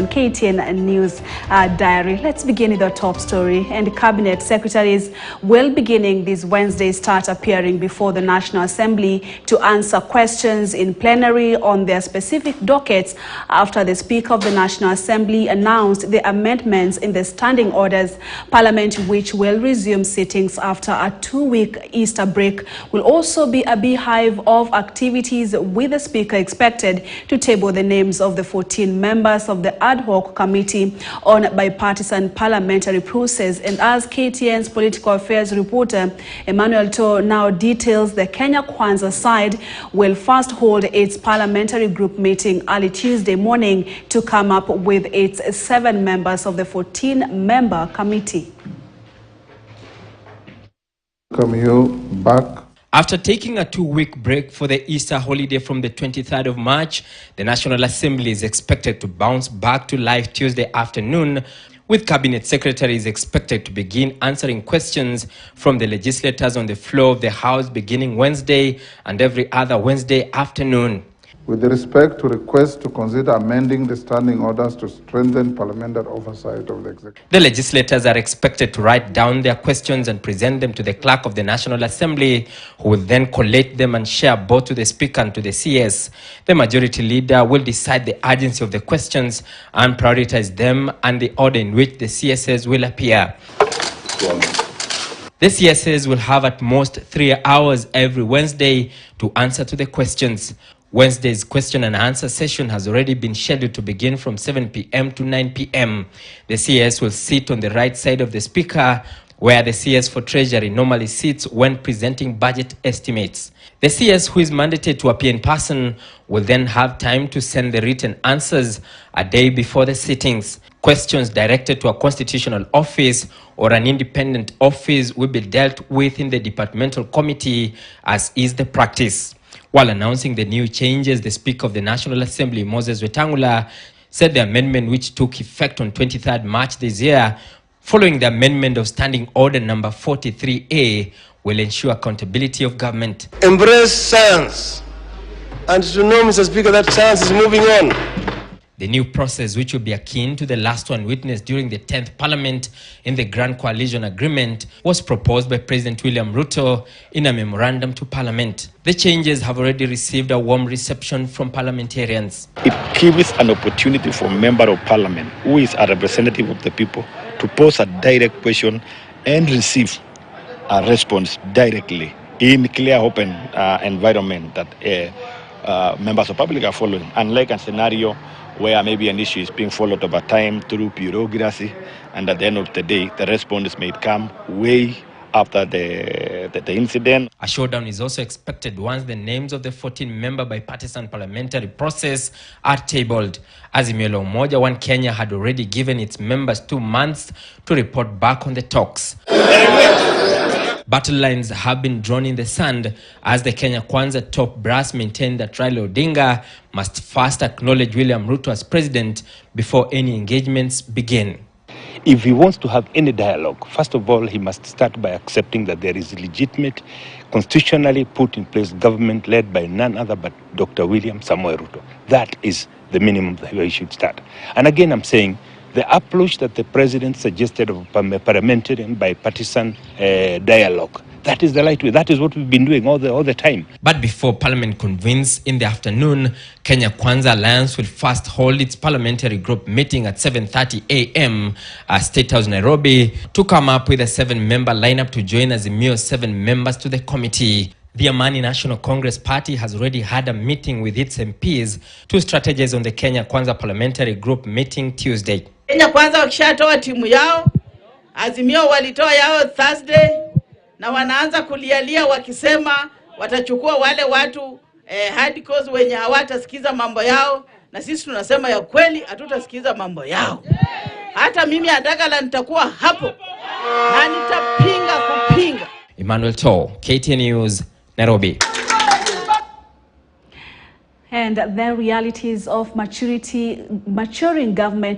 KTN News Diary. Let's begin with the top story. And cabinet secretaries will, beginning this Wednesday, start appearing before the National Assembly to answer questions in plenary on their specific dockets after the Speaker of the National Assembly announced the amendments in the standing orders. Parliament, which will resume sittings after a 2-week Easter break, will also be a beehive of activities, with the Speaker expected to table the names of the 14 members of the ad hoc committee on bipartisan parliamentary process. And as KTN's political affairs reporter Emmanuel To now details, the Kenya Kwanza side will first hold its parliamentary group meeting early Tuesday morning to come up with its 7 members of the 14-member committee. Welcome you back. After taking a 2-week break for the Easter holiday from the 23rd of March, the National Assembly is expected to bounce back to life Tuesday afternoon, with cabinet secretaries expected to begin answering questions from the legislators on the floor of the House beginning Wednesday and every other Wednesday afternoon. With respect to requests to consider amending the standing orders to strengthen parliamentary oversight of the executive, the legislators are expected to write down their questions and present them to the clerk of the National Assembly, who will then collate them and share both to the Speaker and to the CS. The majority leader will decide the urgency of the questions and prioritize them and the order in which the CSs will appear. The CSs will have at most 3 hours every Wednesday to answer to the questions. Wednesday's question and answer session has already been scheduled to begin from 7 p.m. to 9 p.m. The CS will sit on the right side of the Speaker, where the CS for Treasury normally sits when presenting budget estimates. The CS, who is mandated to appear in person, will then have time to send the written answers a day before the sittings. Questions directed to a constitutional office or an independent office will be dealt with in the departmental committee, as is the practice. While announcing the new changes, the Speaker of the National Assembly, Moses Wetangula, said the amendment, which took effect on 23rd March this year, following the amendment of Standing Order number 43A, will ensure accountability of government. Embrace science, and to know, Mr. Speaker, that science is moving on. The new process, which will be akin to the last one witnessed during the 10th Parliament in the Grand Coalition Agreement, was proposed by President William Ruto in a memorandum to Parliament. The changes have already received a warm reception from parliamentarians. It gives an opportunity for a member of Parliament, who is a representative of the people, to pose a direct question and receive a response directly in clear, open environment that members of the public are following, unlike a scenario where maybe an issue is being followed over time through bureaucracy, and at the end of the day, the response may come way after the incident. A showdown is also expected once the names of the 14-member bipartisan parliamentary process are tabled. Azimio la Umoja One Kenya had already given its members 2 months to report back on the talks. Battle lines have been drawn in the sand as the Kenya Kwanza top brass maintained that Raila Odinga must first acknowledge William Ruto as president before any engagements begin. If he wants to have any dialogue, first of all, he must start by accepting that there is a legitimate, constitutionally put in place government led by none other but Dr. William Samoei Ruto. That is the minimum that he should start. And again, I'm saying, the approach that the president suggested of parliamentary and bipartisan dialogue, that is the right way. That is what we've been doing all the time. But before Parliament convenes in the afternoon, Kenya Kwanza Alliance will first hold its parliamentary group meeting at 7:30 a.m. at State House, Nairobi, to come up with a 7-member lineup to join Azimio's 7 members to the committee. The Amani National Congress Party has already had a meeting with its MPs to strategize on the Kenya Kwanza parliamentary group meeting Tuesday. Kenya Kwanza wakishatoa timu yao, Azimio walitoa yao Thursday, na wanaanza kulialia wakisema watachukua wale watu hardcore wenye hawatasikiza mambo yao, na sisi tunasema ya kweli hatutasikiza mambo yao. Hata mimi Adagala nitakuwa hapo na nitapinga kupinga. Emmanuel To, KTN News, Nairobi. And the realities of maturing government